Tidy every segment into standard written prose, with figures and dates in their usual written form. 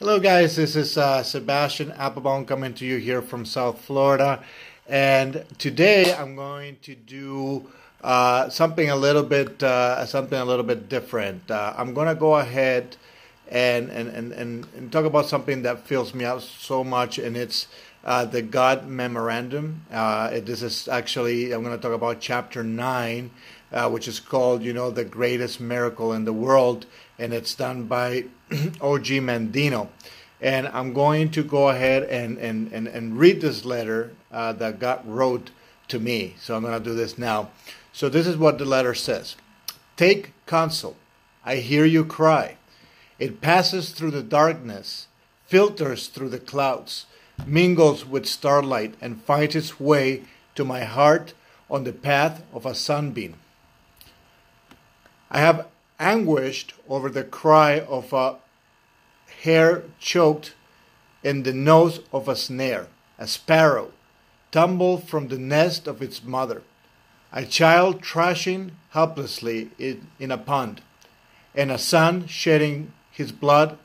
Hello, guys. This is Sebastian Applebaum coming to you here from South Florida, and today I'm going to do something a little bit different. I'm going to go ahead and talk about something that fills me out so much, and it's the God Memorandum. This is actually, I'm going to talk about chapter 9, which is called, the greatest miracle in the world, and it's done by O.G. Mandino. And I'm going to go ahead and read this letter that God wrote to me. So I'm going to do this now. So this is what the letter says. Take counsel. I hear you cry. It passes through the darkness, filters through the clouds, mingles with starlight, and finds its way to my heart on the path of a sunbeam. I have anguished over the cry of a hare choked in the nose of a snare, a sparrow tumbled from the nest of its mother, a child thrashing helplessly in a pond, and a son shedding his blood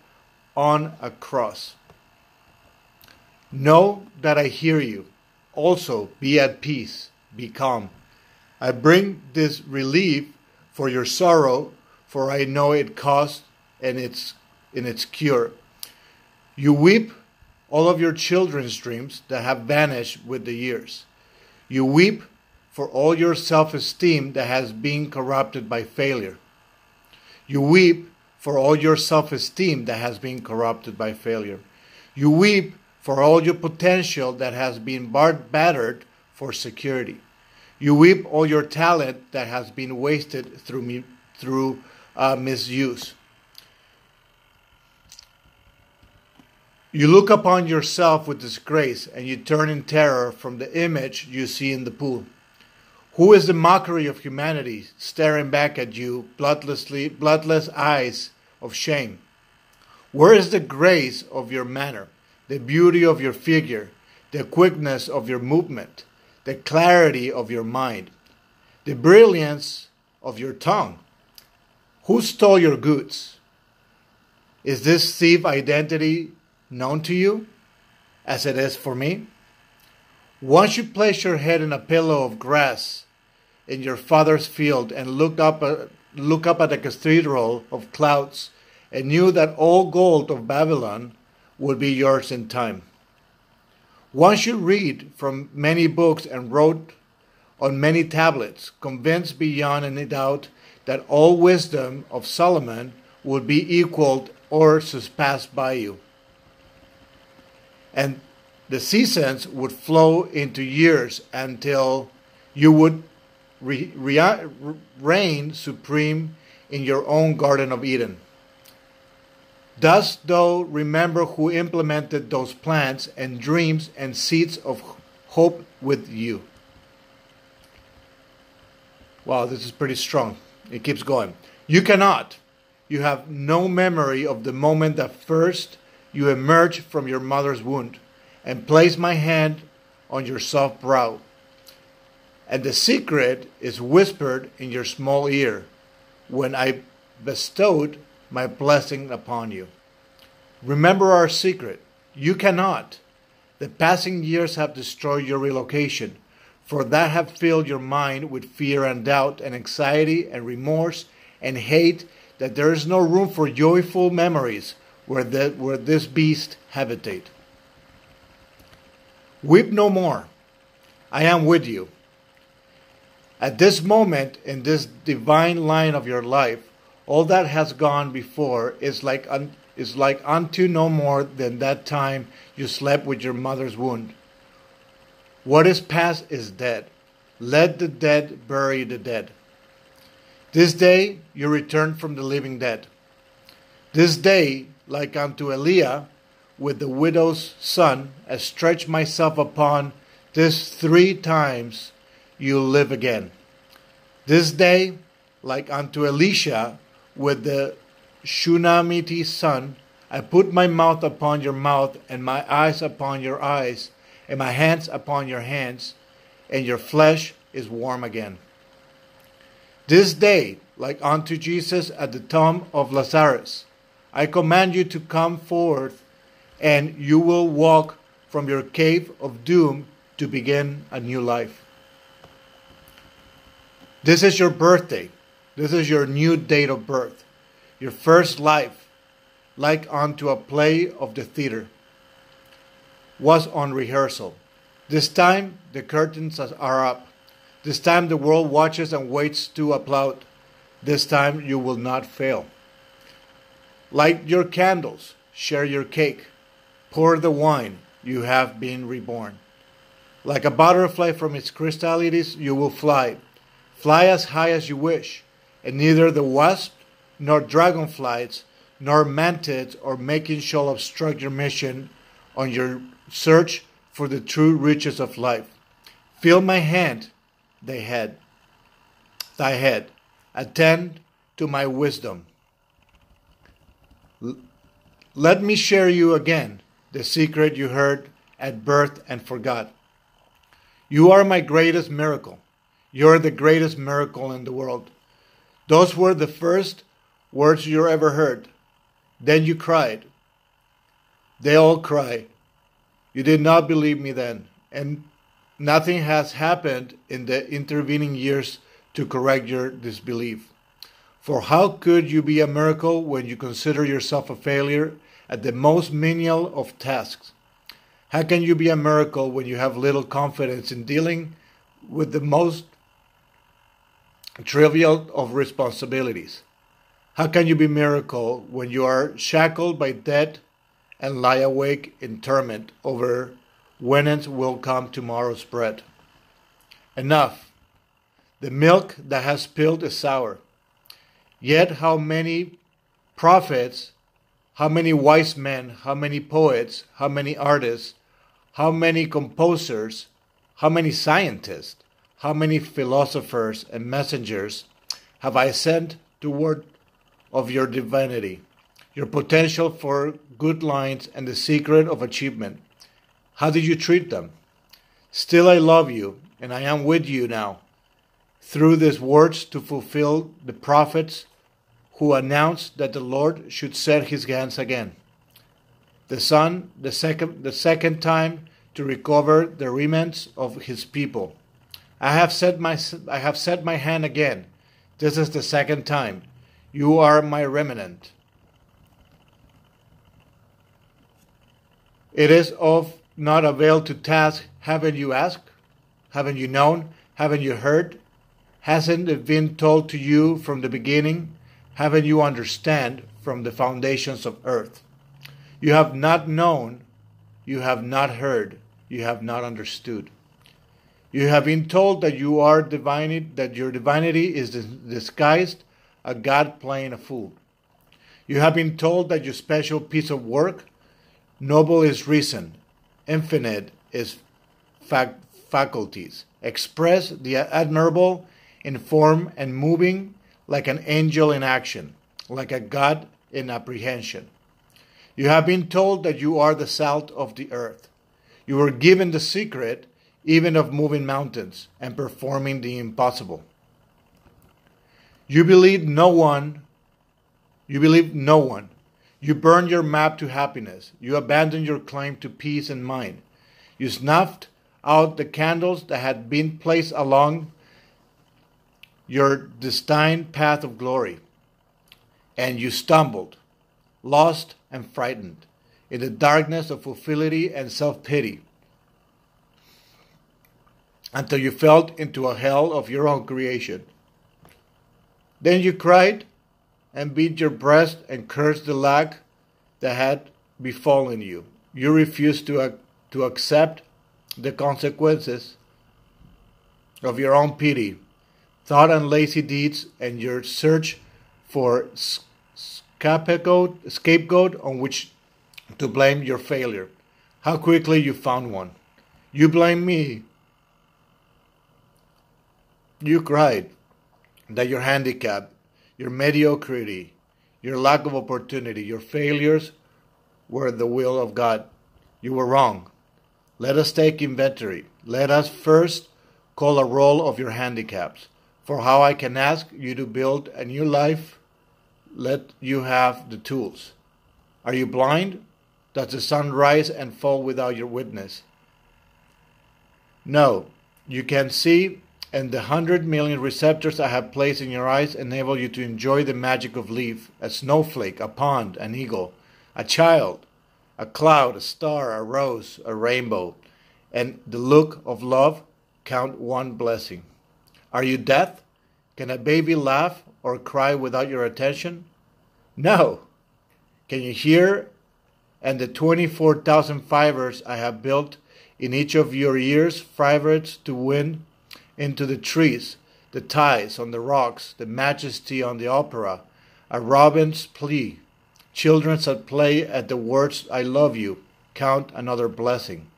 on a cross. Know that I hear you. Also be at peace, be calm. I bring this relief for your sorrow, for I know it cost and its cure. You weep all of your children's dreams that have vanished with the years. You weep for all your self-esteem that has been corrupted by failure. You weep for all your self-esteem that has been corrupted by failure. You weep for all your potential that has been battered for security. You weep all your talent that has been wasted through misuse. You look upon yourself with disgrace, and you turn in terror from the image you see in the pool. Who is the mockery of humanity staring back at you, bloodless eyes of shame? Where is the grace of your manner, the beauty of your figure, the quickness of your movement, the clarity of your mind, the brilliance of your tongue? Who stole your goods? Is this thief identity known to you, as it is for me? Once you place your head in a pillow of grass in your father's field and look up at the cathedral of clouds and knew that all gold of Babylon would be yours in time. Once you read from many books and wrote on many tablets, convinced beyond any doubt that all wisdom of Solomon would be equaled or surpassed by you, and the seasons would flow into years until you would reign supreme in your own Garden of Eden. Dost thou remember who implemented those plans and dreams and seeds of hope with you? Wow, this is pretty strong. It keeps going. You cannot. You have no memory of the moment that first you emerged from your mother's womb and placed my hand on your soft brow. And the secret is whispered in your small ear when I bestowed my blessing upon you. Remember our secret. You cannot. The passing years have destroyed your relocation, for that have filled your mind with fear and doubt and anxiety and remorse and hate, that there is no room for joyful memories where this beast habitate. Weep no more. I am with you. At this moment, in this divine line of your life, all that has gone before is like unto no more than that time you slept with your mother's womb. What is past is dead. Let the dead bury the dead. This day you return from the living dead. This day, like unto Eliah with the widow's son, I stretch myself upon this 3 times you live again. This day, like unto Elisha with the Shunammite son, I put my mouth upon your mouth, and my eyes upon your eyes, and my hands upon your hands, and your flesh is warm again. This day, like unto Jesus at the tomb of Lazarus, I command you to come forth, and you will walk from your cave of doom to begin a new life. This is your birthday. This is your new date of birth. Your first life, like unto a play of the theater, was on rehearsal. This time the curtains are up. This time the world watches and waits to applaud. This time you will not fail. Light your candles, share your cake, pour the wine, you have been reborn. Like a butterfly from its chrysalides you will fly. Fly as high as you wish, and neither the wasp, nor dragonflies, nor mantids or making shall obstruct your mission on your search for the true riches of life. Feel my hand, thy head. Attend to my wisdom. Let me share you again the secret you heard at birth and forgot. You are my greatest miracle. You are the greatest miracle in the world. Those were the first words you ever heard. Then you cried. They all cry. You did not believe me then, and nothing has happened in the intervening years to correct your disbelief. For how could you be a miracle when you consider yourself a failure at the most menial of tasks? How can you be a miracle when you have little confidence in dealing with the most trivial of responsibilities? How can you be a miracle when you are shackled by debt and lie awake in torment over whence will come tomorrow's bread? Enough. The milk that has spilled is sour. Yet how many prophets, how many wise men, how many poets, how many artists, how many composers, how many scientists, how many philosophers and messengers have I sent toward of your divinity, your potential for good lines and the secret of achievement? How did you treat them? Still I love you, and I am with you now, through these words to fulfill the prophets who announced that the Lord should set his hands again. The Son, the second time to recover the remnants of his people. I have set my hand again. This is the second time. You are my remnant. It is of not avail to task. Haven't you asked? Haven't you known? Haven't you heard? Hasn't it been told to you from the beginning? Haven't you understand from the foundations of earth? You have not known, you have not heard, you have not understood. You have been told that you are divine, that your divinity is disguised, a God playing a fool. You have been told that your special piece of work, noble is reason, infinite is faculties, express the admirable in form and moving like an angel in action, like a God in apprehension. You have been told that you are the salt of the earth. You were given the secret even of moving mountains and performing the impossible. You believe no one. You burned your map to happiness. You abandoned your claim to peace and mind. You snuffed out the candles that had been placed along your destined path of glory. And you stumbled, lost and frightened, in the darkness of futility and self-pity, until you fell into a hell of your own creation. Then you cried and beat your breast and cursed the lack that had befallen you. You refused to accept the consequences of your own pity, thought and lazy deeds, and your search for scapegoat on which to blame your failure. How quickly you found one. You blame me. You cried that your handicap, your mediocrity, your lack of opportunity, your failures were the will of God. You were wrong. Let us take inventory. Let us first call a roll of your handicaps. For how I can ask you to build a new life, let you have the tools. Are you blind? Does the sun rise and fall without your witness? No, you can see, and the 100 million receptors I have placed in your eyes enable you to enjoy the magic of leaf, a snowflake, a pond, an eagle, a child, a cloud, a star, a rose, a rainbow, and the look of love. Count one blessing. Are you deaf? Can a baby laugh or cry without your attention? No. Can you hear? And the 24,000 fibers I have built in each of your ears, fibers to win into the trees, the ties on the rocks, the majesty on the opera, a robin's plea, children at play at the words I love you. Count another blessing.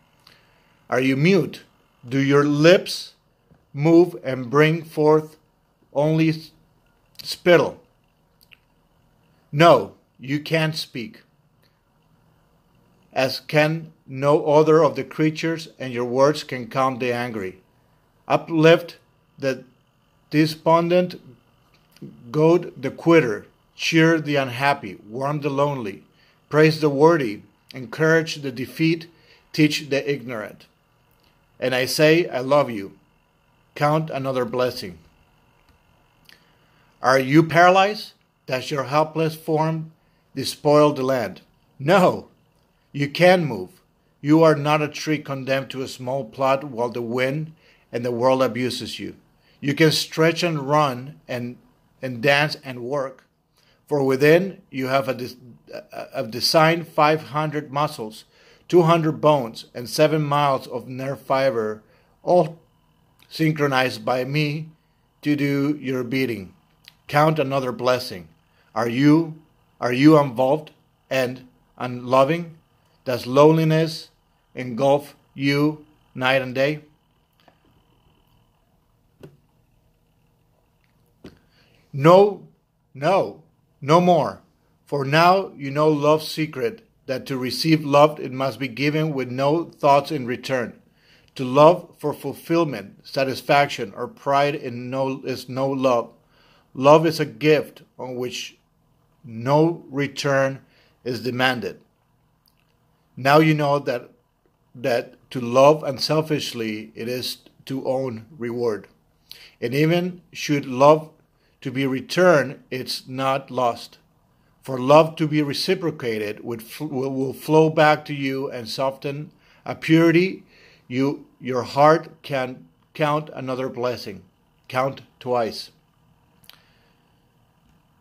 Are you mute? Do your lips move and bring forth only spittle? No, you can't speak, as can no other of the creatures, and your words can calm the angry, uplift the despondent, goad the quitter, cheer the unhappy, warm the lonely, praise the worthy, encourage the defeat, teach the ignorant. And I say, I love you. Count another blessing. Are you paralyzed? Does your helpless form despoil the land? No, you can move. You are not a tree condemned to a small plot while the wind and the world abuses you. You can stretch and run and dance and work. For within you have a designed 500 muscles, 200 bones, and 7 miles of nerve fiber, all synchronized by me to do your bidding. Count another blessing. Are you involved and unloving? Does loneliness engulf you night and day? No more. For now you know love's secret, that to receive love it must be given with no thoughts in return. To love for fulfillment, satisfaction, or pride is no love. Love is a gift on which no return is demanded. Now you know that to love unselfishly it is to own reward. And even should love to be returned, it's not lost. For love to be reciprocated will flow back to you and soften a purity your heart can count another blessing. Count twice.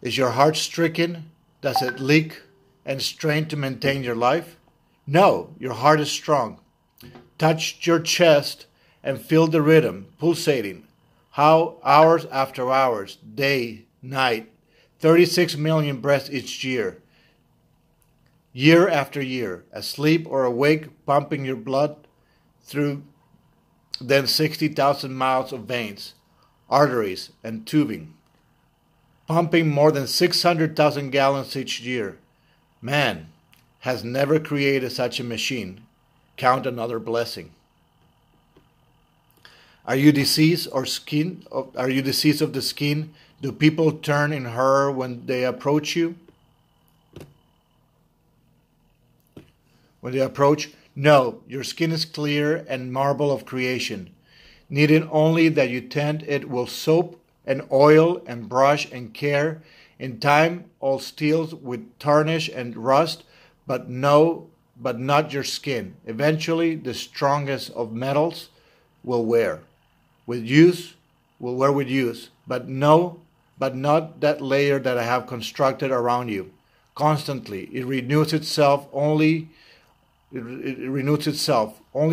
Is your heart stricken? Does it leak and strain to maintain your life? No, your heart is strong. Touch your chest and feel the rhythm pulsating. How hours after hours, day, night, 36 million breaths each year. Year after year, asleep or awake, pumping your blood through then 60,000 miles of veins, arteries, and tubing. Pumping more than 600,000 gallons each year. Man has never created such a machine. Count another blessing. Are you diseased or skin? Are you diseased of the skin? Do people turn in horror when they approach you? When they approach? No, your skin is clear and marble of creation, needing only that you tend it with soap and oil and brush and care. In time, all steals with tarnish and rust, but not your skin. Eventually, the strongest of metals will wear with use, but not that layer that I have constructed around you. Constantly, it renews itself. Only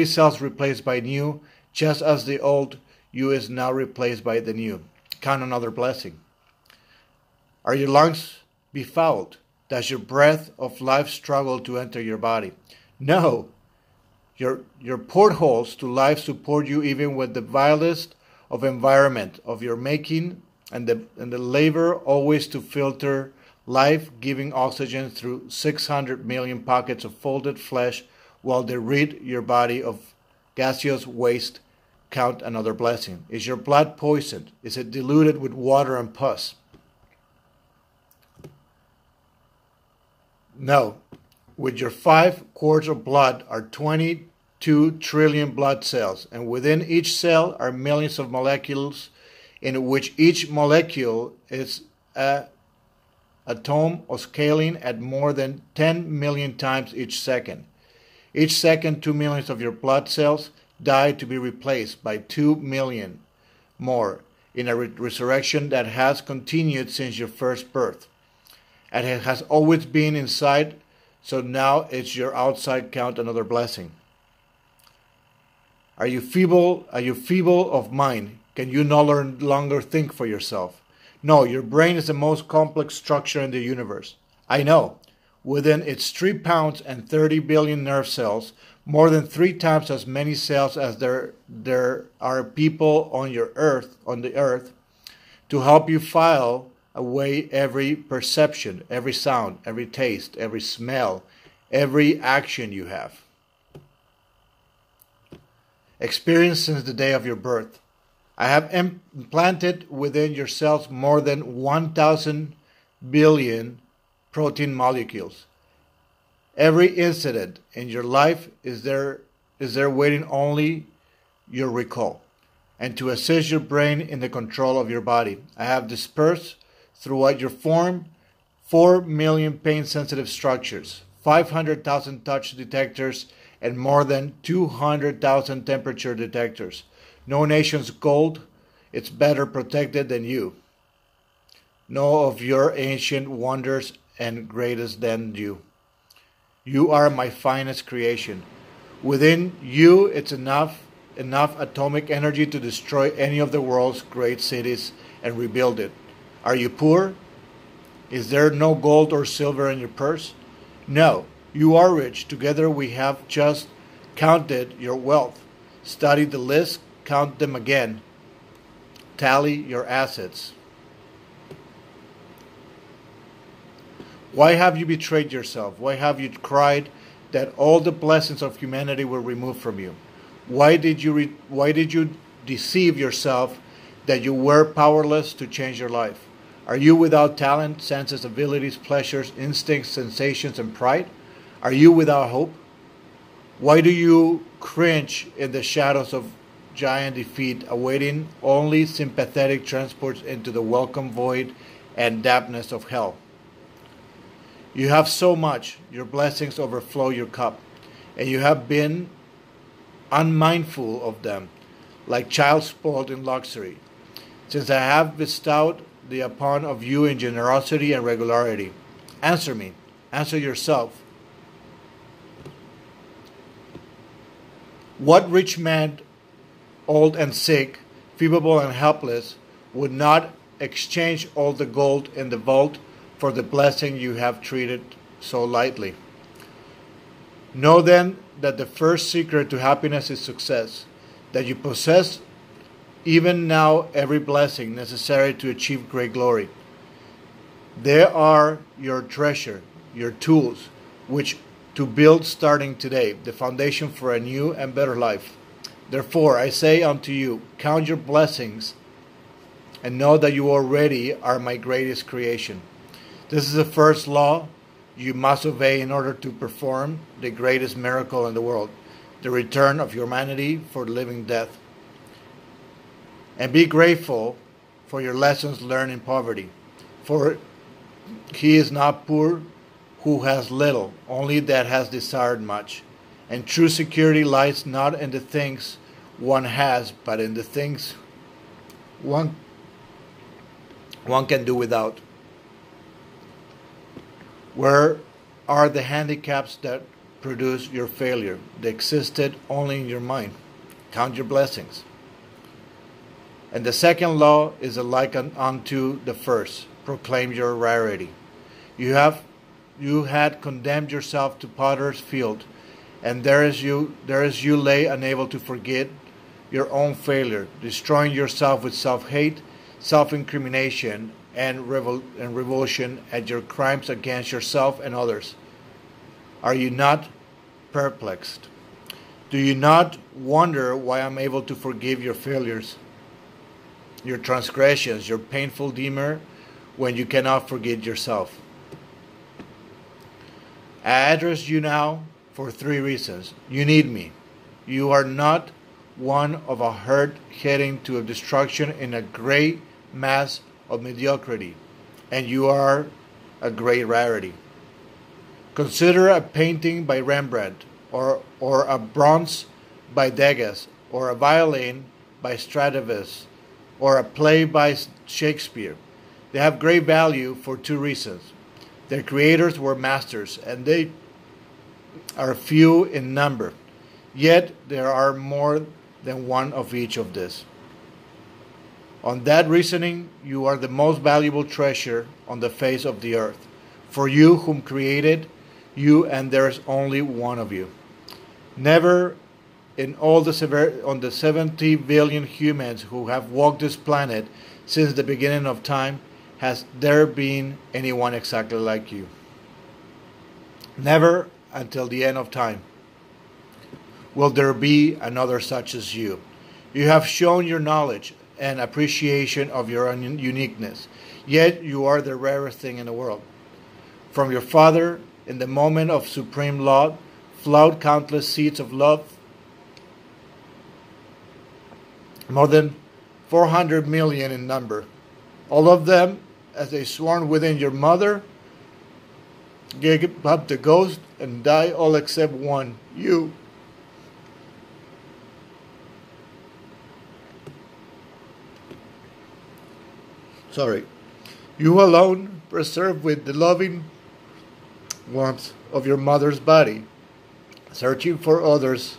cells replaced by new, just as the old you is now replaced by the new. Count another blessing. Are your lungs befouled? Does your breath of life struggle to enter your body? No. Your portholes to life support you even with the vilest of environment of your making, and the labor always to filter life-giving oxygen through 600 million pockets of folded flesh while they rid your body of gaseous waste. Count another blessing. Is your blood poisoned? Is it diluted with water and pus? No. With your 5 quarts of blood are 22 trillion blood cells, and within each cell are millions of molecules, in which each molecule is a atom oscillating at more than 10 million times each second. Each second, 2 million of your blood cells die to be replaced by 2 million more in a resurrection that has continued since your first birth. And it has always been inside, so now it's your outside. Count another blessing. Are you feeble? Are you feeble of mind? Can you no longer think for yourself? No, your brain is the most complex structure in the universe. I know. Within its 3 pounds and 30 billion nerve cells, more than 3 times as many cells as there are people on the earth, to help you file away every perception, every sound, every taste, every smell, every action you have experienced since the day of your birth. I have implanted within your cells more than 1,000 billion protein molecules. Every incident in your life is there waiting only your recall, and to assist your brain in the control of your body. I have dispersed throughout your form 4 million pain-sensitive structures, 500,000 touch detectors, and more than 200,000 temperature detectors. No nation's gold is better protected than you. No of your ancient wonders and greatest than you. You are my finest creation. Within you, it's enough atomic energy to destroy any of the world's great cities and rebuild it. Are you poor? Is there no gold or silver in your purse? No, you are rich. Together we have just counted your wealth. Study the list, count them again. Tally your assets. Why have you betrayed yourself? Why have you cried that all the blessings of humanity were removed from you? Why did you deceive yourself that you were powerless to change your life? Are you without talent, senses, abilities, pleasures, instincts, sensations, and pride? Are you without hope? Why do you cringe in the shadows of giant defeat, awaiting only sympathetic transports into the welcome void and dampness of hell? You have so much, your blessings overflow your cup, and you have been unmindful of them, like child spoiled in luxury. Since I have bestowed the upon of you in generosity and regularity, answer me, answer yourself. What rich man, old and sick, feeble and helpless, would not exchange all the gold in the vault for the blessing you have treated so lightly? Know then that the first secret to happiness is success, that you possess even now every blessing necessary to achieve great glory. They are your treasure, your tools, which to build starting today, the foundation for a new and better life. Therefore, I say unto you, count your blessings and know that you already are my greatest creation. This is the first law you must obey in order to perform the greatest miracle in the world, the return of humanity for living death. And be grateful for your lessons learned in poverty, for he is not poor who has little, only that has desired much. And true security lies not in the things one has, but in the things one can do without. Where are the handicaps that produce your failure? They existed only in your mind. Count your blessings. And the second law is alike unto the first. Proclaim your rarity. You had condemned yourself to potter's field, and there is you lay unable to forget your own failure, destroying yourself with self-hate, self-incrimination, and revulsion at your crimes against yourself and others. Are you not perplexed? Do you not wonder why I'm able to forgive your failures, your transgressions, your painful demeanor, when you cannot forgive yourself? I address you now for three reasons. You need me. You are not one of a herd heading to destruction in a great mass of mediocrity, and you are a great rarity. Consider a painting by Rembrandt, or a bronze by Degas, or a violin by Stradivarius, or a play by Shakespeare. They have great value for two reasons. Their creators were masters, and they are few in number. Yet there are more than one of each of these. On that reasoning, you are the most valuable treasure on the face of the earth. For you whom created you, and there is only one of you. Never in all on the 70 billion humans who have walked this planet since the beginning of time has there been anyone exactly like you. Never until the end of time will there be another such as you. You have shown your knowledge and appreciation of your own uniqueness, yet you are the rarest thing in the world. From your Father, in the moment of supreme law, flowed countless seeds of love, more than 400 million in number. All of them, as they swarmed within your mother, gave up the ghost and died, all except one, you. You alone, preserved with the loving warmth of your mother's body, searching for others,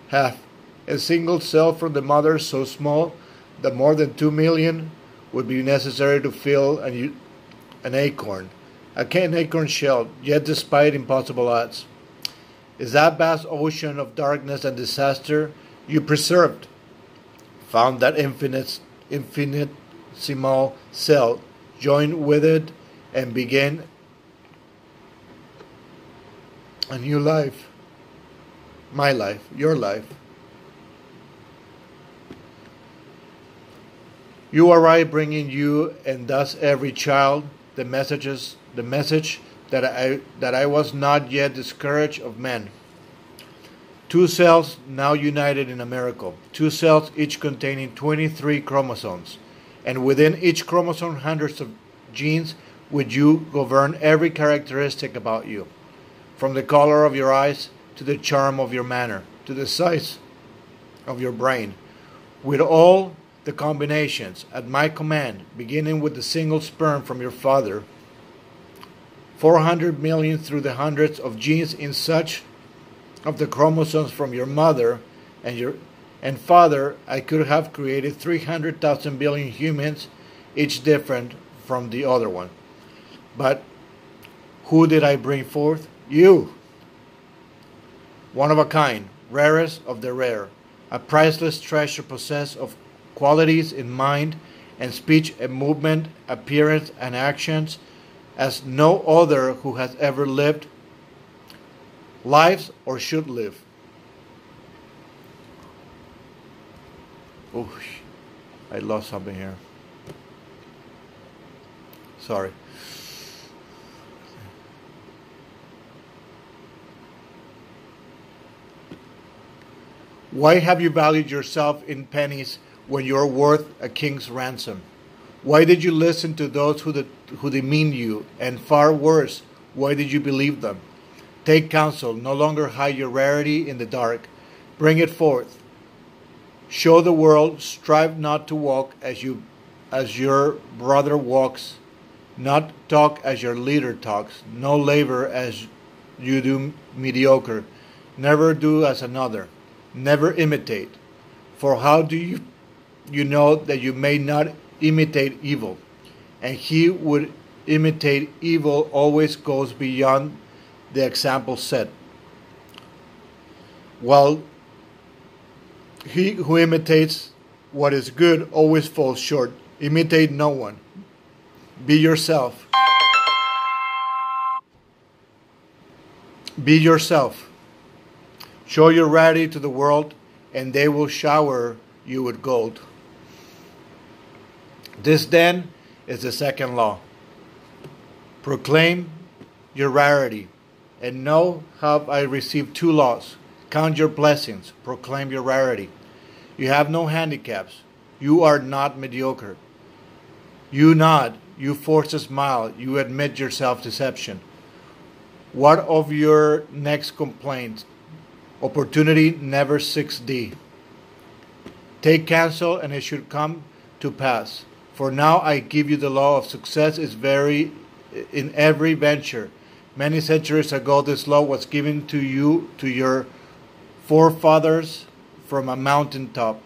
hath a single cell from the mother so small that more than 2 million would be necessary to fill an acorn, an acorn shell, yet despite impossible odds. Is that vast ocean of darkness and disaster you preserved, found that infinitesimal cell, joined with it, and began a new life, my life, your life. You are right, bringing you and thus every child the message that I was not yet the scourge of men. 2 cells now united in a miracle. 2 cells each containing 23 chromosomes, and within each chromosome hundreds of genes which you govern every characteristic about you, from the color of your eyes to the charm of your manner, to the size of your brain, with all the combinations at my command, beginning with the single sperm from your father, 400 million through the hundreds of genes in such of the chromosomes from your mother and father. I could have created 300,000 billion humans, each different from the other one. But who did I bring forth? You. One of a kind, rarest of the rare, a priceless treasure possessed of qualities in mind and speech and movement, appearance and actions, as no other who has ever lived, lives or should live. Oh, I lost something here. Sorry. Why have you valued yourself in pennies when you are worth a king's ransom? Why did you listen to those who demean you? And far worse, why did you believe them? Take counsel, no longer hide your rarity in the dark. Bring it forth. Show the world, strive not to walk as your brother walks, not talk as your leader talks, no labor as you do mediocre, never do as another, never imitate. For how do you know that you may not imitate evil? And he would imitate evil always goes beyond the example set, while he who imitates what is good always falls short. Imitate no one. Be yourself. Be yourself. Show your rarity to the world, and they will shower you with gold. This then is the second law. Proclaim your rarity. And know have I received two laws. Count your blessings, proclaim your rarity. You have no handicaps. You are not mediocre. You nod, you force a smile, you admit your self-deception. What of your next complaint? Opportunity never 6D. Take counsel and it should come to pass. For now I give you the law of success is very in every venture. Many centuries ago this law was given to you, to your forefathers from a mountaintop.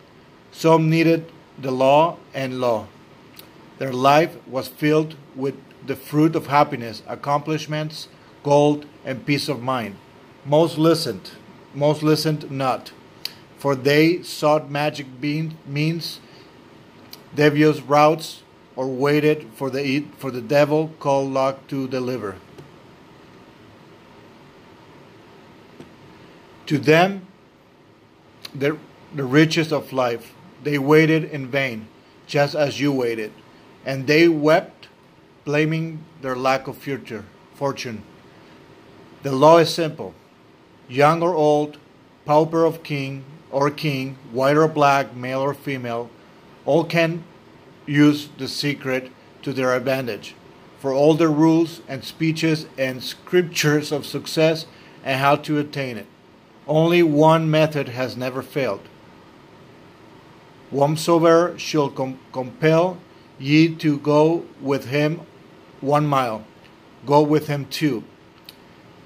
Some needed the law and law. Their life was filled with the fruit of happiness, accomplishments, gold, and peace of mind. Most listened not, for they sought magic means, devious routes, or waited for the devil called luck to deliver. To them, the riches of life, they waited in vain, just as you waited, and they wept, blaming their lack of fortune. The law is simple. Young or old, pauper of king, white or black, male or female, all can use the secret to their advantage. For all the rules and speeches and scriptures of success and how to attain it, only one method has never failed. Whomsoever shall compel ye to go with him 1 mile, go with him 2.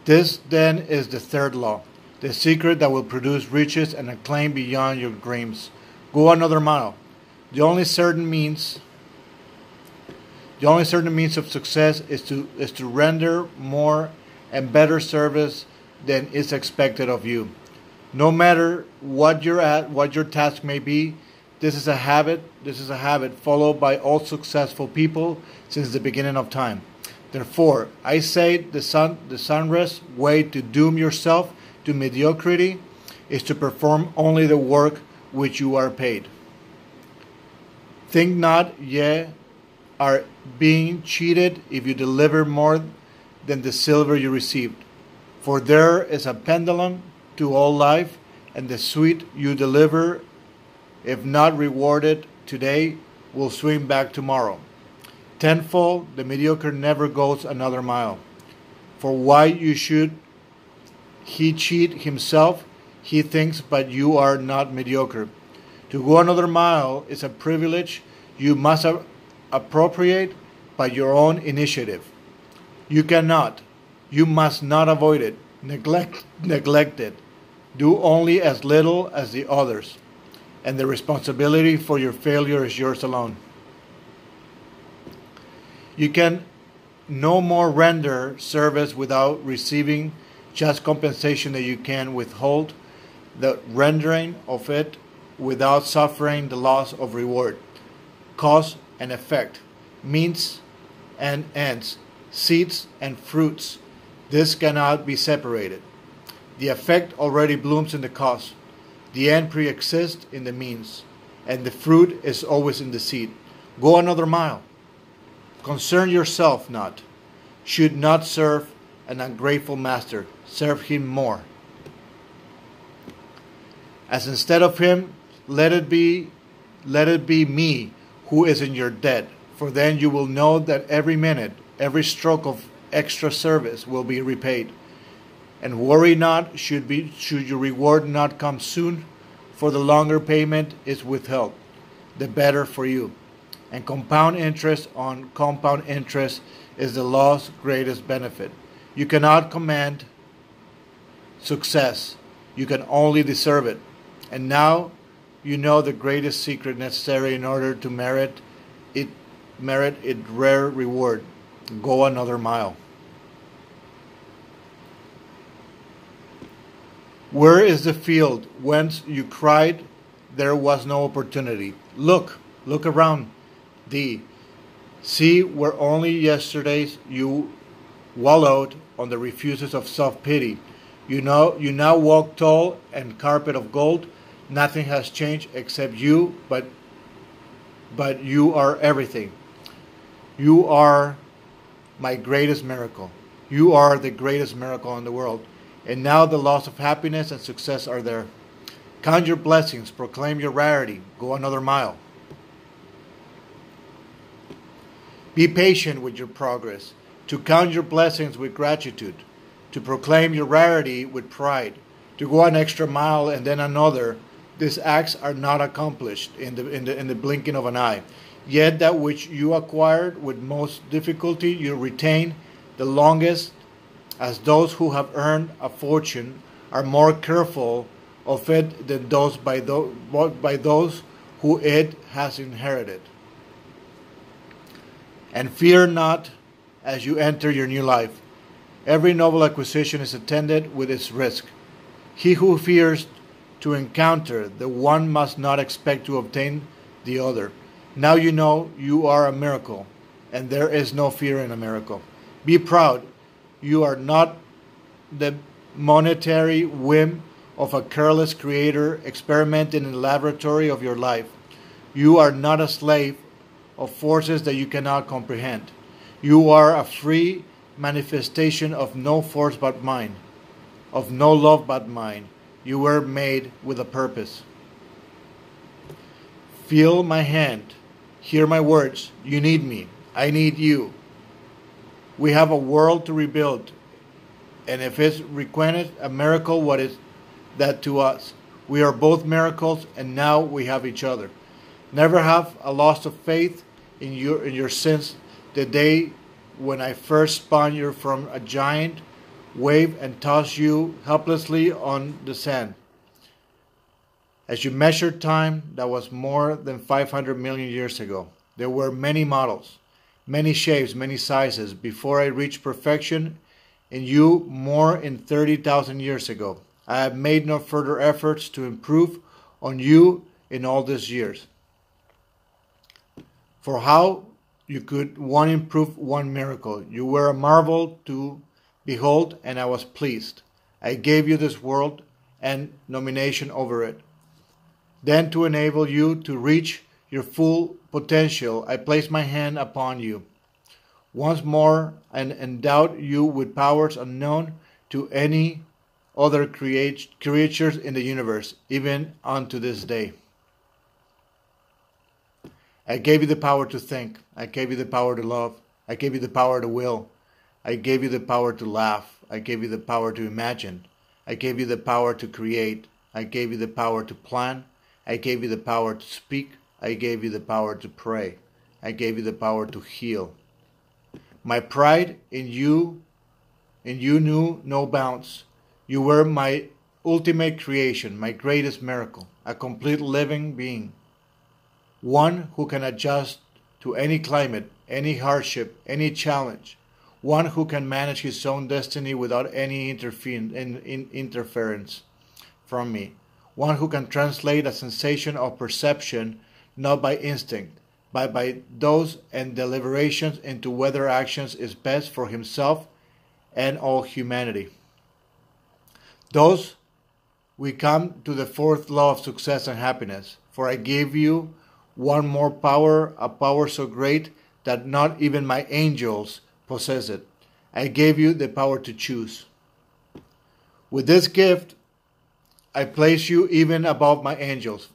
This then is the third law, the secret that will produce riches and acclaim beyond your dreams. Go another mile. The only certain means of success is to render more and better service than is expected of you. No matter what your task may be, this is a habit followed by all successful people since the beginning of time. Therefore, I say the sunless way to doom yourself to mediocrity is to perform only the work which you are paid. Think not ye are being cheated if you deliver more than the silver you received. For there is a pendulum to all life, and the sweet you deliver, if not rewarded today, will swing back tomorrow. Tenfold, the mediocre never goes another mile. For why should he cheat himself? He thinks, but you are not mediocre. To go another mile is a privilege you must appropriate by your own initiative. You must not avoid it, neglect it. Do only as little as the others, and the responsibility for your failure is yours alone. You can no more render service without receiving just compensation that you can withhold the rendering of it without suffering the loss of reward. Cause and effect, means and ends, seeds and fruits. This cannot be separated. The effect already blooms in the cause. The end pre-exists in the means, and the fruit is always in the seed. Go another mile. Concern yourself not. Should not serve an ungrateful master. Serve him more. As instead of him, let it be me who is in your debt. For then you will know that every minute, every stroke of extra service will be repaid. And worry not, should your reward not come soon, for the longer payment is withheld, the better for you. And compound interest on compound interest is the law's greatest benefit. You cannot command success, you can only deserve it. And now you know the greatest secret necessary in order to merit it rare reward. Go another mile. Where is the field whence you cried there was no opportunity? Look around thee. See where only yesterday you wallowed on the refuses of self-pity. You now walk tall and carpet of gold. Nothing has changed except you, but you are everything. You are my greatest miracle. You are the greatest miracle in the world. And now the laws of happiness and success are there. Count your blessings, proclaim your rarity, go another mile. Be patient with your progress, to count your blessings with gratitude, to proclaim your rarity with pride, to go an extra mile and then another. These acts are not accomplished in the blinking of an eye. Yet that which you acquired with most difficulty you retain the longest, as those who have earned a fortune are more careful of it than those by those who it has inherited. And fear not as you enter your new life. Every noble acquisition is attended with its risk. He who fears to encounter the one must not expect to obtain the other. Now you know you are a miracle, and there is no fear in a miracle. Be proud. You are not the monetary whim of a careless creator experimenting in the laboratory of your life. You are not a slave of forces that you cannot comprehend. You are a free manifestation of no force but mine, of no love but mine. You were made with a purpose. Feel my hand. Hear my words. You need me. I need you. We have a world to rebuild. And if it's requested a miracle, what is that to us? We are both miracles, and now we have each other. Never have a loss of faith in your since the day when I first spun you from a giant wave and tossed you helplessly on the sand. As you measured time, that was more than 500 million years ago. There were many models, many shapes, many sizes, before I reached perfection in you more in 30,000 years ago. I have made no further efforts to improve on you in all these years. For how you could one improve one miracle? You were a marvel to behold, and I was pleased. I gave you this world and nomination over it. Then to enable you to reach your full potential, I placed my hand upon you. Once more, and endowed you with powers unknown to any other creatures in the universe, even unto this day. I gave you the power to think. I gave you the power to love. I gave you the power to will. I gave you the power to laugh. I gave you the power to imagine. I gave you the power to create. I gave you the power to plan. I gave you the power to speak. I gave you the power to pray. I gave you the power to heal. My pride in you knew no bounds. You were my ultimate creation, my greatest miracle, a complete living being. One who can adjust to any climate, any hardship, any challenge. One who can manage his own destiny without any interference from me. One who can translate a sensation of perception not by instinct, but by those and deliberations into whether actions is best for himself and all humanity. Thus, we come to the fourth law of success and happiness. For I gave you one more power, a power so great that not even my angels possess it. I gave you the power to choose. With this gift, I place you even above my angels,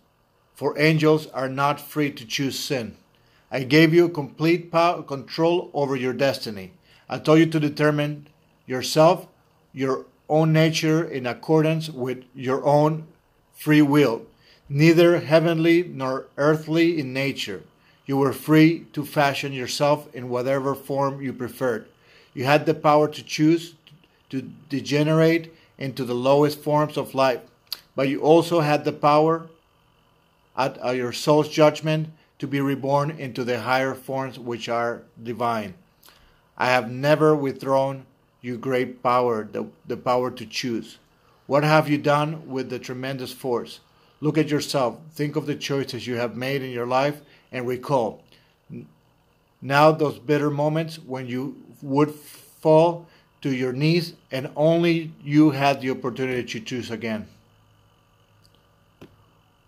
for angels are not free to choose sin. I gave you complete control over your destiny. I told you to determine yourself, your own nature in accordance with your own free will, neither heavenly nor earthly in nature. You were free to fashion yourself in whatever form you preferred. You had the power to choose to degenerate into the lowest forms of life, but you also had the power at your soul's judgment to be reborn into the higher forms which are divine. I have never withdrawn you great power, the power to choose. What have you done with the tremendous force? Look at yourself. Think of the choices you have made in your life and recall. Now those bitter moments when you would fall to your knees and only you had the opportunity to choose again.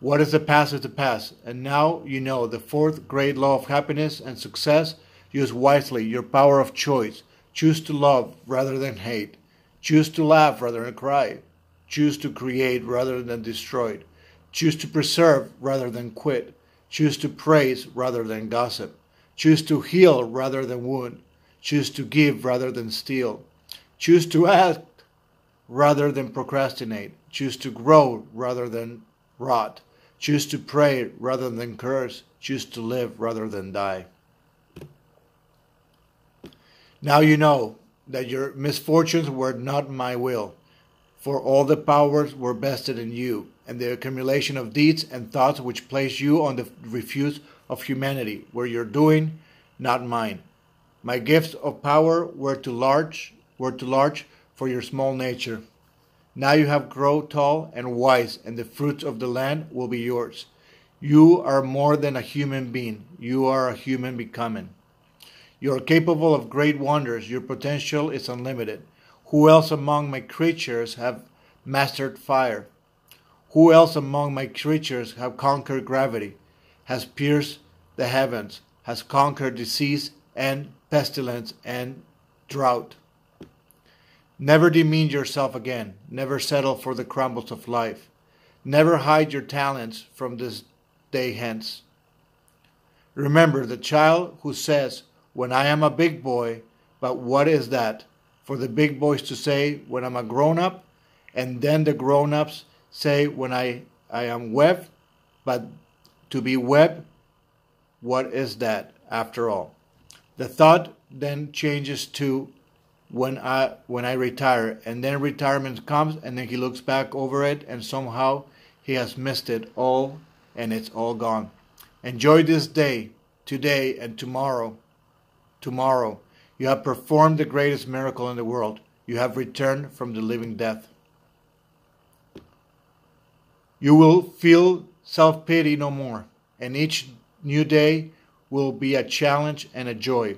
What is the past is the past. And now you know the fourth great law of happiness and success. Use wisely your power of choice Choose to love rather than hate. Choose to laugh rather than cry. Choose to create rather than destroy. Choose to preserve rather than quit. Choose to praise rather than gossip. Choose to heal rather than wound. Choose to give rather than steal. Choose to act rather than procrastinate. Choose to grow rather than rot. Choose to pray rather than curse. Choose to live rather than die. Now you know that your misfortunes were not my will, for all the powers were vested in you, and the accumulation of deeds and thoughts which place you on the refuse of humanity were your doing, not mine. My gifts of power were too large for your small nature. Now you have grown tall and wise, and the fruits of the land will be yours. You are more than a human being. You are a human becoming. You are capable of great wonders. Your potential is unlimited. Who else among my creatures have mastered fire? Who else among my creatures have conquered gravity, has pierced the heavens, has conquered disease and pestilence and drought? Never demean yourself again. Never settle for the crumbles of life. Never hide your talents from this day hence. Remember the child who says, "When I am a big boy," but what is that? For the big boys to say, "When I'm a grown-up," and then the grown-ups say, "When I am web," but to be web, what is that after all? The thought then changes to when I retire, and then retirement comes, and then he looks back over it, and somehow he has missed it all, and it's all gone. Enjoy this day, today, and tomorrow. Tomorrow, you have performed the greatest miracle in the world. You have returned from the living death. You will feel self-pity no more, and each new day will be a challenge and a joy.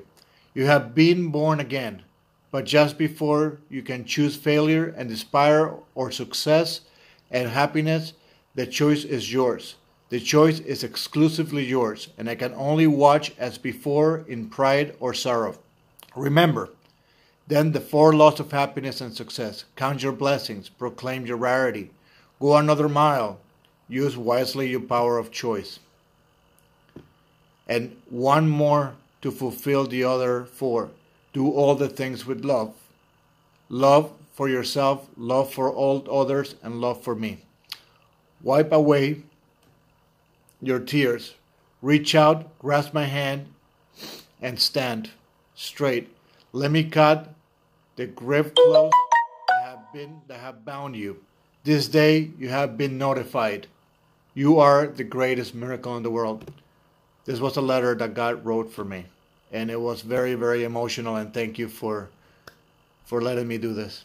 You have been born again, but just before you can choose failure and despair or success and happiness, the choice is yours. The choice is exclusively yours, and I can only watch as before in pride or sorrow. Remember, then, the 4 laws of happiness and success. Count your blessings, proclaim your rarity, go another mile, use wisely your power of choice. And one more to fulfill the other 4. Do all the things with love. Love for yourself, love for all others, and love for me. Wipe away your tears. Reach out, grasp my hand, and stand straight. Let me cut the grip close that have bound you. This day you have been notified. You are the greatest miracle in the world. This was a letter that God wrote for me, and it was very, very emotional, and thank you for letting me do this.